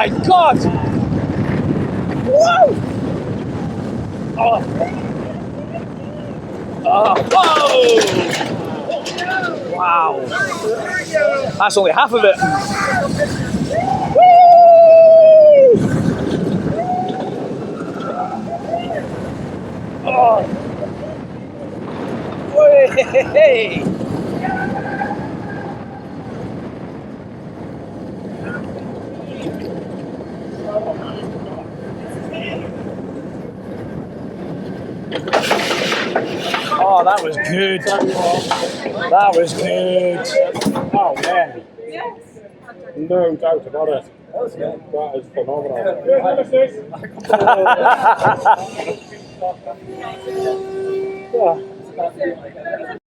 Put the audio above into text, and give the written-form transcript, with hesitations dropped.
my God! Whoa! Oh! Oh! Whoa! Wow! That's only half of it. Whee! Oh! Hey! Oh, that was good. That was good. Oh, man. No doubt about it. That is phenomenal.